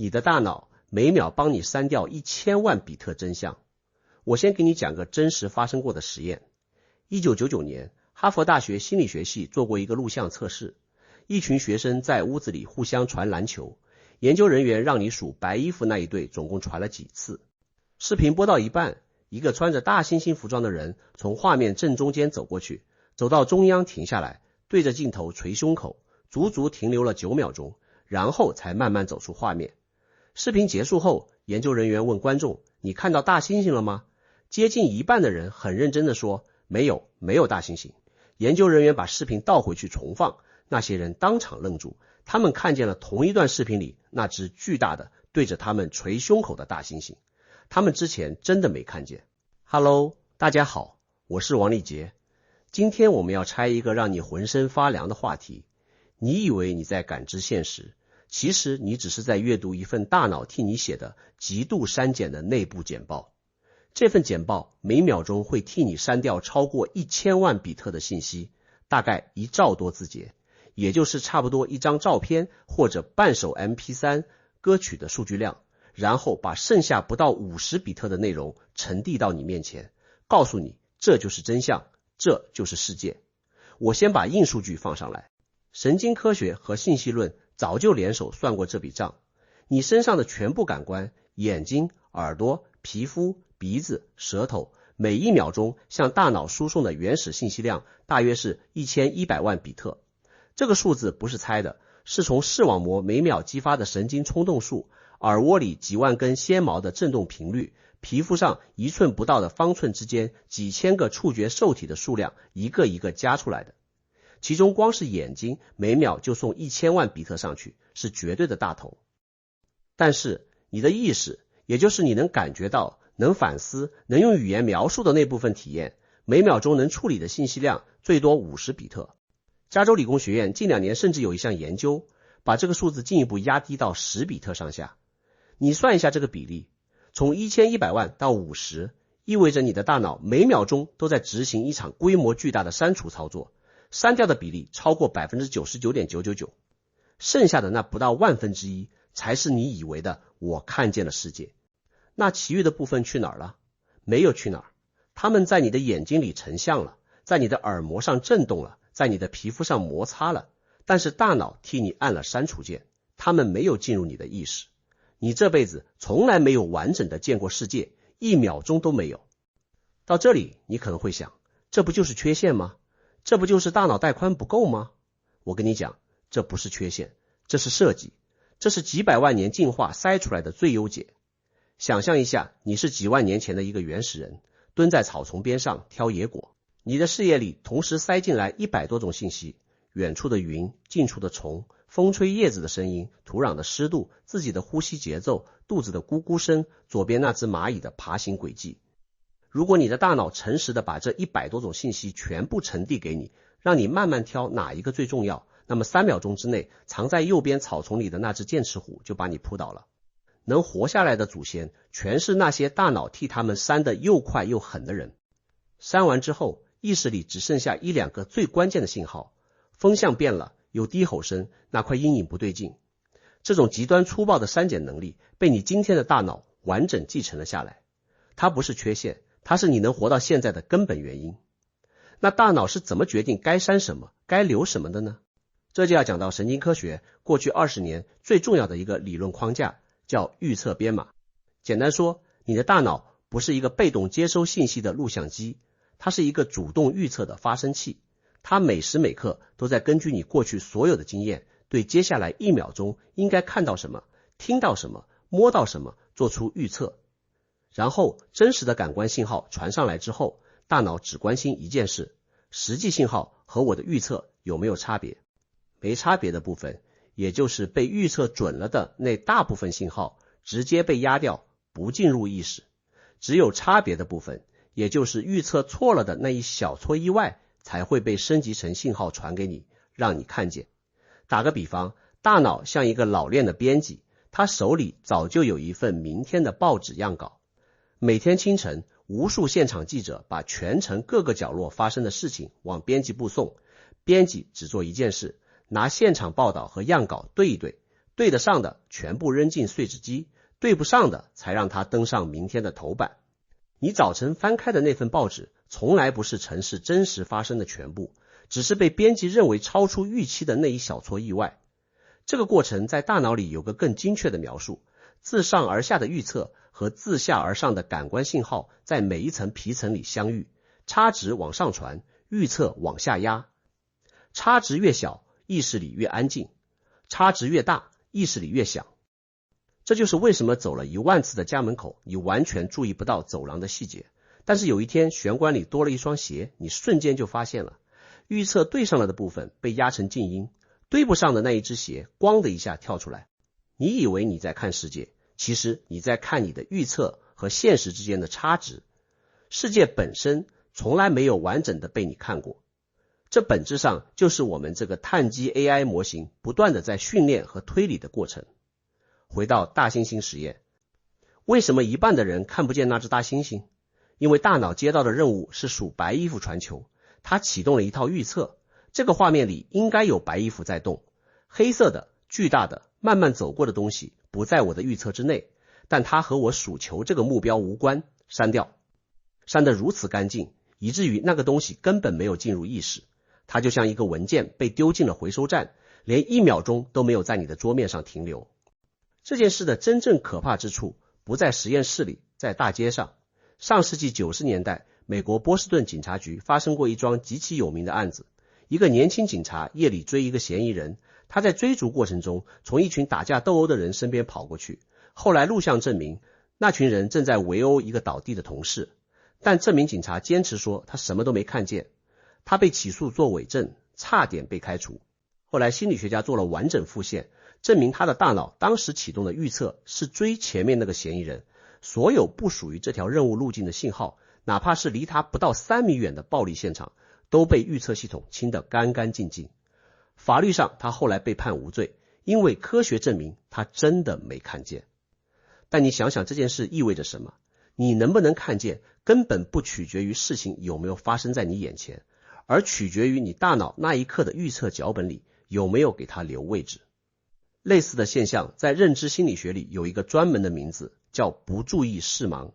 你的大脑每秒帮你删掉1000万比特真相。我先给你讲个真实发生过的实验。1999年，哈佛大学心理学系做过一个录像测试，一群学生在屋子里互相传篮球，研究人员让你数白衣服那一队总共传了几次。视频播到一半，一个穿着大猩猩服装的人从画面正中间走过去，走到中央停下来，对着镜头捶胸口，足足停留了9秒钟，然后才慢慢走出画面。视频结束后，研究人员问观众，你看到大猩猩了吗？接近一半的人很认真地说，没有大猩猩。研究人员把视频倒回去重放，那些人当场愣住，他们看见了同一段视频里那只巨大的对着他们捶胸口的大猩猩，他们之前真的没看见。Hello， 大家好，我是王立杰。今天我们要拆一个让你浑身发凉的话题。你以为你在感知现实，其实你只是在阅读一份大脑替你写的极度删减的内部简报。这份简报每秒钟会替你删掉超过1000万比特的信息，大概1兆多字节，也就是差不多一张照片或者半首 MP3 歌曲的数据量，然后把剩下不到50比特的内容呈递到你面前，告诉你这就是真相，这就是世界。我先把硬数据放上来。神经科学和信息论早就联手算过这笔账。你身上的全部感官，眼睛、耳朵、皮肤、鼻子、舌头，每1秒钟向大脑输送的原始信息量大约是1100万比特。这个数字不是猜的，是从视网膜每秒激发的神经冲动数，耳蜗里几万根纤毛的振动频率，皮肤上1寸不到的方寸之间几千个触觉受体的数量一个一个加出来的。其中光是眼睛每秒就送1000万比特上去，是绝对的大头。但是你的意识，也就是你能感觉到、能反思、能用语言描述的那部分体验，每秒钟能处理的信息量最多50比特。加州理工学院近2年甚至有一项研究，把这个数字进一步压低到10比特上下。你算一下这个比例，从1100万到50，意味着你的大脑每秒钟都在执行一场规模巨大的删除操作，删掉的比例超过 99.999%， 剩下的那不到1/1000才是你以为的我看见了世界。那其余的部分去哪儿了？没有去哪儿，它们在你的眼睛里成像了，在你的耳膜上震动了，在你的皮肤上摩擦了，但是大脑替你按了删除键，它们没有进入你的意识。你这辈子从来没有完整的见过世界，1秒钟都没有。到这里你可能会想，这不就是缺陷吗？这不就是大脑带宽不够吗？我跟你讲，这不是缺陷，这是设计，这是几百万年进化筛出来的最优解。想象一下，你是几万年前的一个原始人，蹲在草丛边上挑野果，你的视野里同时塞进来100多种信息，远处的云，近处的虫，风吹叶子的声音，土壤的湿度，自己的呼吸节奏，肚子的咕咕声，左边那只蚂蚁的爬行轨迹。如果你的大脑诚实的把这100多种信息全部呈递给你，让你慢慢挑哪一个最重要，那么3秒钟之内，藏在右边草丛里的那只剑齿虎就把你扑倒了。能活下来的祖先，全是那些大脑替他们删得又快又狠的人。删完之后，意识里只剩下1-2个最关键的信号，风向变了，有低吼声，那块阴影不对劲。这种极端粗暴的删减能力，被你今天的大脑完整继承了下来。它不是缺陷，它是你能活到现在的根本原因。那大脑是怎么决定该删什么，该留什么的呢？这就要讲到神经科学过去20年最重要的一个理论框架，叫预测编码。简单说，你的大脑不是一个被动接收信息的录像机，它是一个主动预测的发生器。它每时每刻都在根据你过去所有的经验，对接下来1秒钟应该看到什么、听到什么、摸到什么做出预测。然后真实的感官信号传上来之后，大脑只关心一件事，实际信号和我的预测有没有差别。没差别的部分，也就是被预测准了的那大部分信号，直接被压掉，不进入意识。只有差别的部分，也就是预测错了的那一小撮意外，才会被升级成信号传给你，让你看见。打个比方，大脑像一个老练的编辑，他手里早就有一份明天的报纸样稿。每天清晨，无数现场记者把全城各个角落发生的事情往编辑部送，编辑只做一件事，拿现场报道和样稿对一对，对得上的全部扔进碎纸机，对不上的才让它登上明天的头版。你早晨翻开的那份报纸从来不是城市真实发生的全部，只是被编辑认为超出预期的那一小撮意外。这个过程在大脑里有个更精确的描述，自上而下的预测和自下而上的感官信号在每一层皮层里相遇，差值往上传，预测往下压。差值越小，意识里越安静，差值越大，意识里越响。这就是为什么走了10000次的家门口，你完全注意不到走廊的细节，但是有一天玄关里多了一双鞋，你瞬间就发现了，预测对上了的部分被压成静音，对不上的那一只鞋咣的一下跳出来。你以为你在看世界，其实你在看你的预测和现实之间的差值。世界本身从来没有完整的被你看过，这本质上就是我们这个碳基 AI 模型不断的在训练和推理的过程。回到大猩猩实验，为什么一半的人看不见那只大猩猩？因为大脑接到的任务是数白衣服传球，它启动了一套预测，这个画面里应该有白衣服在动，黑色的、巨大的、慢慢走过的东西不在我的预测之内，但它和我数球这个目标无关，删掉。删得如此干净，以至于那个东西根本没有进入意识，它就像一个文件被丢进了回收站，连1秒钟都没有在你的桌面上停留。这件事的真正可怕之处不在实验室里，在大街上。上世纪90年代，美国波士顿警察局发生过一桩极其有名的案子。一个年轻警察夜里追一个嫌疑人，他在追逐过程中从一群打架斗殴的人身边跑过去，后来录像证明那群人正在围殴一个倒地的同事，但这名警察坚持说他什么都没看见。他被起诉做伪证，差点被开除。后来心理学家做了完整复现，证明他的大脑当时启动的预测是追前面那个嫌疑人，所有不属于这条任务路径的信号，哪怕是离他不到3米远的暴力现场，都被预测系统清得干干净净。法律上他后来被判无罪，因为科学证明他真的没看见。但你想想这件事意味着什么？你能不能看见根本不取决于事情有没有发生在你眼前，而取决于你大脑那一刻的预测脚本里有没有给它留位置。类似的现象在认知心理学里有一个专门的名字，叫不注意视盲。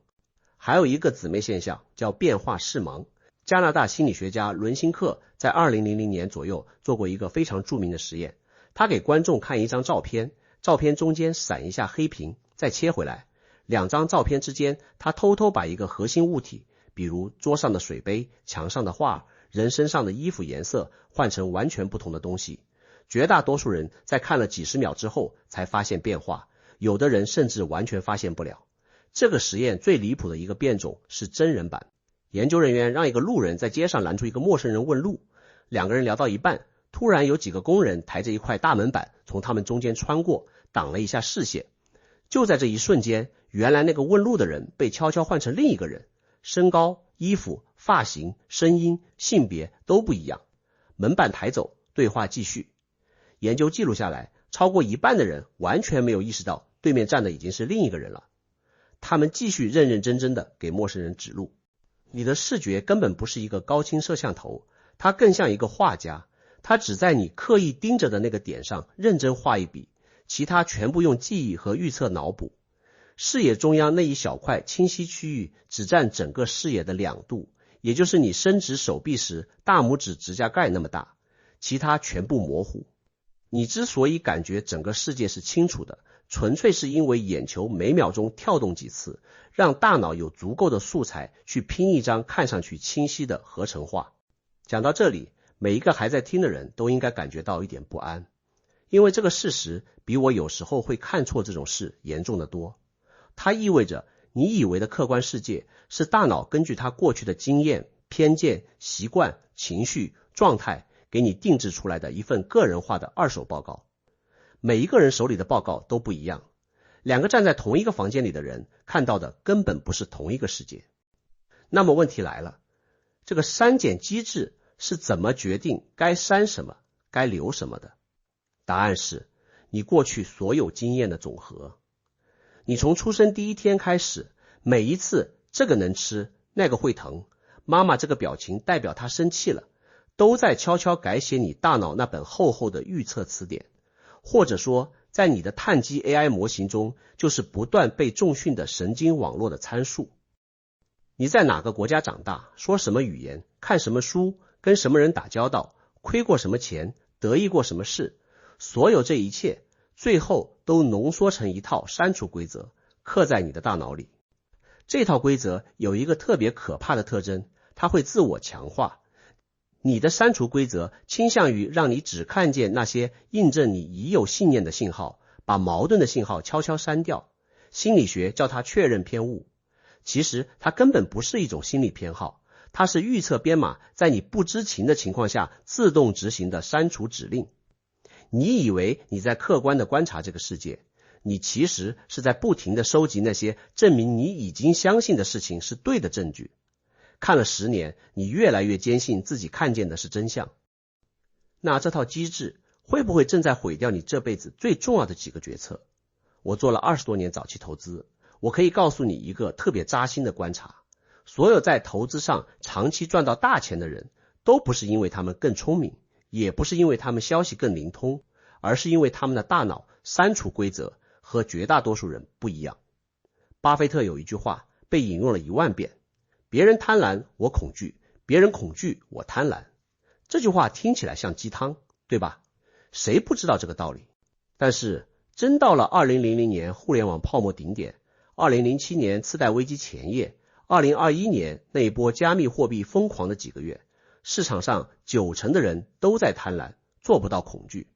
还有一个姊妹现象叫变化视盲。加拿大心理学家伦辛克在2000年左右做过一个非常著名的实验，他给观众看一张照片，照片中间闪一下黑屏，再切回来，2张照片之间他偷偷把一个核心物体，比如桌上的水杯、墙上的画、人身上的衣服颜色换成完全不同的东西。绝大多数人在看了几十秒之后才发现变化，有的人甚至完全发现不了。这个实验最离谱的一个变种是真人版。研究人员让一个路人在街上拦住一个陌生人问路，2个人聊到一半，突然有几个工人抬着一块大门板从他们中间穿过，挡了一下视线。就在这一瞬间，原来那个问路的人被悄悄换成另一个人，身高、衣服、发型、声音、性别都不一样。门板抬走，对话继续。研究记录下来，超过一半的人完全没有意识到对面站的已经是另一个人了。他们继续认认真真的给陌生人指路。你的视觉根本不是一个高清摄像头，它更像一个画家，他只在你刻意盯着的那个点上认真画一笔，其他全部用记忆和预测脑补。视野中央那一小块清晰区域只占整个视野的2度，也就是你伸直手臂时大拇指指甲盖那么大，其他全部模糊。你之所以感觉整个世界是清楚的，纯粹是因为眼球每秒钟跳动几次，让大脑有足够的素材去拼一张看上去清晰的合成画。讲到这里，每一个还在听的人都应该感觉到一点不安，因为这个事实比我有时候会看错这种事严重得多。它意味着你以为的客观世界是大脑根据它过去的经验、偏见、习惯、情绪、状态给你定制出来的一份个人化的二手报告。每一个人手里的报告都不一样，2个站在同一个房间里的人看到的根本不是同一个世界。那么问题来了，这个删减机制是怎么决定该删什么该留什么的？答案是你过去所有经验的总和。你从出生第一天开始，每一次这个能吃那个会疼，妈妈这个表情代表她生气了，都在悄悄改写你大脑那本厚厚的预测词典，或者说在你的碳基 AI 模型中就是不断被重训的神经网络的参数。你在哪个国家长大，说什么语言，看什么书，跟什么人打交道，亏过什么钱，得意过什么事，所有这一切最后都浓缩成一套删除规则，刻在你的大脑里。这套规则有一个特别可怕的特征，它会自我强化。你的删除规则倾向于让你只看见那些印证你已有信念的信号，把矛盾的信号悄悄删掉。心理学叫它确认偏误。其实它根本不是一种心理偏好，它是预测编码在你不知情的情况下自动执行的删除指令。你以为你在客观地观察这个世界，你其实是在不停地收集那些证明你已经相信的事情是对的证据。看了10年，你越来越坚信自己看见的是真相。那这套机制会不会正在毁掉你这辈子最重要的几个决策？我做了20多年早期投资，我可以告诉你一个特别扎心的观察，所有在投资上长期赚到大钱的人，都不是因为他们更聪明，也不是因为他们消息更灵通，而是因为他们的大脑删除规则和绝大多数人不一样。巴菲特有一句话被引用了1万遍，别人贪婪我恐惧，别人恐惧我贪婪。这句话听起来像鸡汤，对吧？谁不知道这个道理？但是真到了2000年互联网泡沫顶点，2007年次贷危机前夜，2021年那一波加密货币疯狂的几个月，市场上90%的人都在贪婪，做不到恐惧。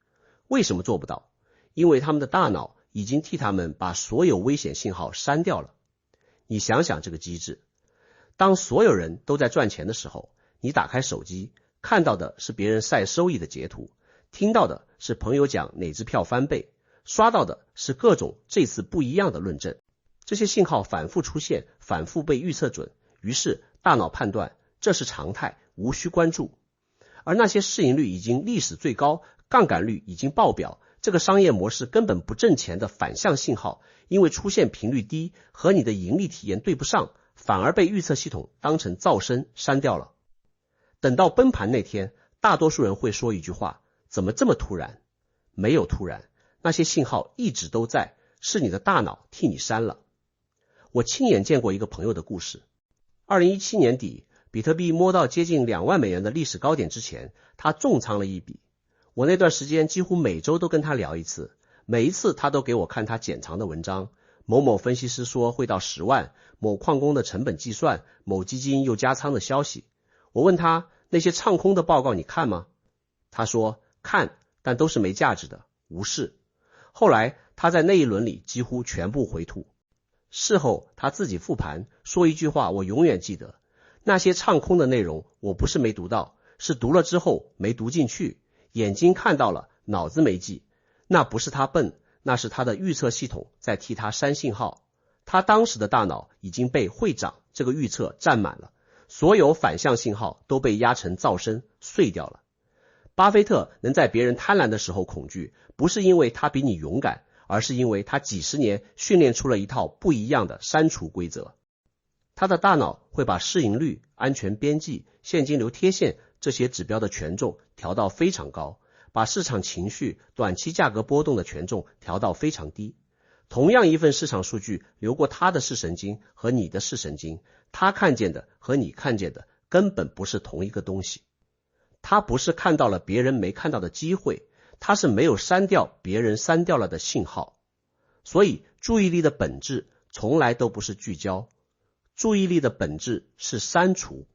为什么做不到？因为他们的大脑已经替他们把所有危险信号删掉了。你想想这个机制，当所有人都在赚钱的时候，你打开手机，看到的是别人晒收益的截图，听到的是朋友讲哪只票翻倍，刷到的是各种这次不一样的论证。这些信号反复出现，反复被预测准，于是大脑判断这是常态，无需关注。而那些市盈率已经历史最高，杠杆率已经爆表，这个商业模式根本不挣钱的反向信号，因为出现频率低，和你的盈利体验对不上，反而被预测系统当成噪声删掉了。等到崩盘那天，大多数人会说一句话，怎么这么突然？没有突然，那些信号一直都在，是你的大脑替你删了。我亲眼见过一个朋友的故事。2017年底，比特币摸到接近2万美元的历史高点之前，他重仓了一笔。我那段时间几乎每周都跟他聊一次，每一次他都给我看他减仓的文章，某某分析师说会到10万，某矿工的成本计算，某基金又加仓的消息。我问他，那些唱空的报告你看吗？他说看，但都是没价值的，无视。后来他在那一轮里几乎全部回吐。事后他自己复盘，说一句话我永远记得，那些唱空的内容我不是没读到，是读了之后没读进去，眼睛看到了，脑子没记。那不是他笨，那是他的预测系统在替他删信号。他当时的大脑已经被会长这个预测占满了，所有反向信号都被压成噪声碎掉了。巴菲特能在别人贪婪的时候恐惧，不是因为他比你勇敢，而是因为他几十年训练出了一套不一样的删除规则。他的大脑会把市盈率、安全边际、现金流贴现这些指标的权重调到非常高，把市场情绪、短期价格波动的权重调到非常低。同样一份市场数据流过他的视神经和你的视神经，他看见的和你看见的根本不是同一个东西。他不是看到了别人没看到的机会，他是没有删掉别人删掉了的信号。所以注意力的本质从来都不是聚焦，注意力的本质是删除。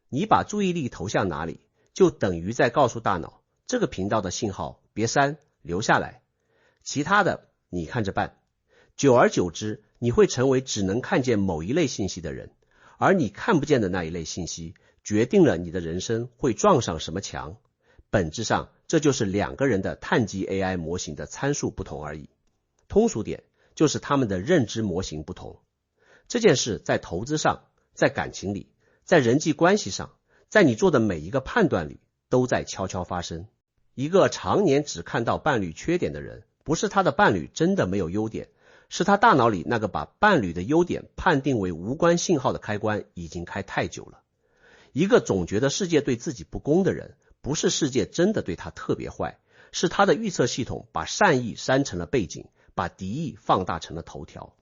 你把注意力投向哪里，就等于在告诉大脑，这个频道的信号别删，留下来，其他的你看着办。久而久之，你会成为只能看见某一类信息的人，而你看不见的那一类信息决定了你的人生会撞上什么墙。本质上这就是2个人的碳基 AI 模型的参数不同而已，通俗点就是他们的认知模型不同。这件事在投资上，在感情里，在人际关系上，在你做的每一个判断里都在悄悄发生。一个常年只看到伴侣缺点的人，不是他的伴侣真的没有优点，是他大脑里那个把伴侣的优点判定为无关信号的开关已经开太久了。一个总觉得世界对自己不公的人，不是世界真的对他特别坏，是他的预测系统把善意删成了背景，把敌意放大成了头条。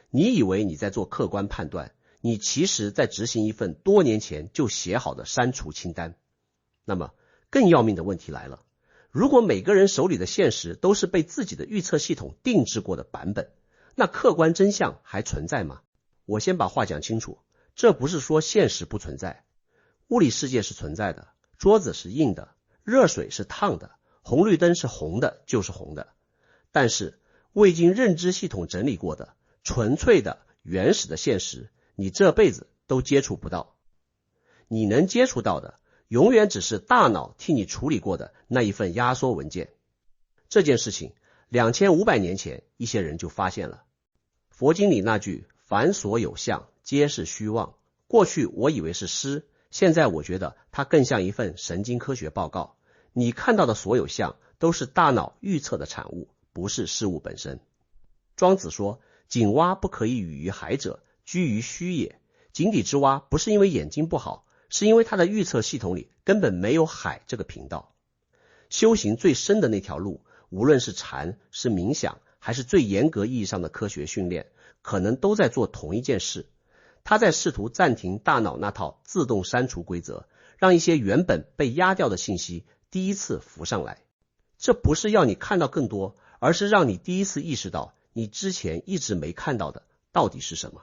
你以为你在做客观判断，你其实在执行一份多年前就写好的删除清单。那么更要命的问题来了，如果每个人手里的现实都是被自己的预测系统定制过的版本，那客观真相还存在吗？我先把话讲清楚，这不是说现实不存在，物理世界是存在的，桌子是硬的，热水是烫的，红绿灯是红的就是红的，但是未经认知系统整理过的纯粹的原始的现实，你这辈子都接触不到。你能接触到的永远只是大脑替你处理过的那一份压缩文件。这件事情2500年前一些人就发现了。佛经里那句凡所有相皆是虚妄，过去我以为是诗，现在我觉得它更像一份神经科学报告。你看到的所有相都是大脑预测的产物，不是事物本身。庄子说，井蛙不可以语于海者，居于虚也。井底之蛙不是因为眼睛不好，是因为它的预测系统里根本没有海这个频道。修行最深的那条路，无论是禅，是冥想，还是最严格意义上的科学训练，可能都在做同一件事。他在试图暂停大脑那套自动删除规则，让一些原本被压掉的信息第一次浮上来。这不是要你看到更多，而是让你第一次意识到你之前一直没看到的到底是什么。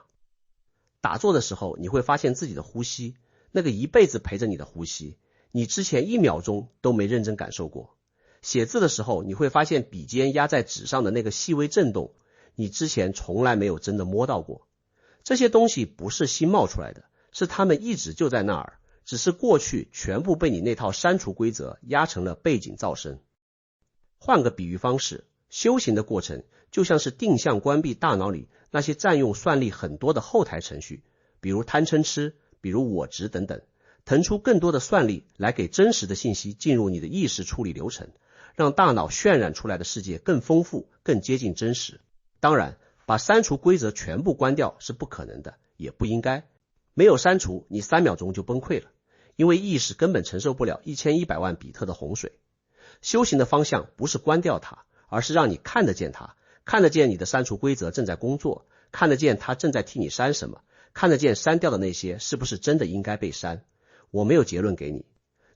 打坐的时候，你会发现自己的呼吸，那个一辈子陪着你的呼吸，你之前1秒钟都没认真感受过。写字的时候，你会发现笔尖压在纸上的那个细微震动，你之前从来没有真的摸到过。这些东西不是新冒出来的，是它们一直就在那儿，只是过去全部被你那套删除规则压成了背景噪声。换个比喻方式，修行的过程就像是定向关闭大脑里那些占用算力很多的后台程序，比如贪嗔痴，比如我执等等，腾出更多的算力来给真实的信息进入你的意识处理流程，让大脑渲染出来的世界更丰富，更接近真实。当然，把删除规则全部关掉是不可能的，也不应该。没有删除，你3秒钟就崩溃了，因为意识根本承受不了1100万比特的洪水。修行的方向不是关掉它，而是让你看得见它，看得见你的删除规则正在工作，看得见它正在替你删什么，看得见删掉的那些是不是真的应该被删。我没有结论给你，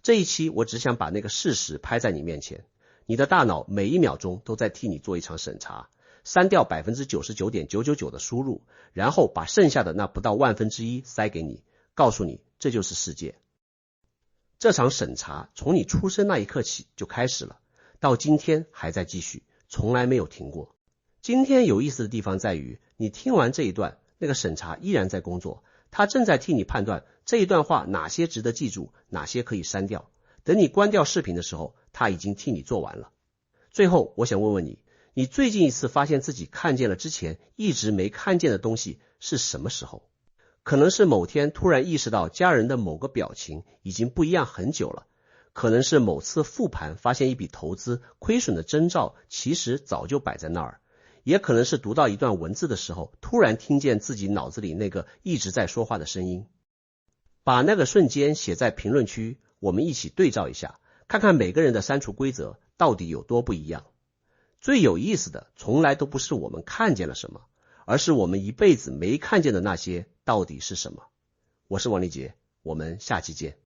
这一期我只想把那个事实拍在你面前。你的大脑每1秒钟都在替你做一场审查，删掉 99.999% 的输入，然后把剩下的那不到1/1000塞给你，告诉你这就是世界。这场审查从你出生那一刻起就开始了，到今天还在继续，从来没有停过。今天有意思的地方在于，你听完这一段，那个审查依然在工作，它正在替你判断这一段话哪些值得记住，哪些可以删掉。等你关掉视频的时候，它已经替你做完了。最后我想问问你，你最近一次发现自己看见了之前一直没看见的东西是什么时候？可能是某天突然意识到家人的某个表情已经不一样很久了，可能是某次复盘发现一笔投资亏损的征兆其实早就摆在那儿，也可能是读到一段文字的时候突然听见自己脑子里那个一直在说话的声音。把那个瞬间写在评论区，我们一起对照一下，看看每个人的删除规则到底有多不一样。最有意思的从来都不是我们看见了什么，而是我们一辈子没看见的那些到底是什么。我是王立杰，我们下期见。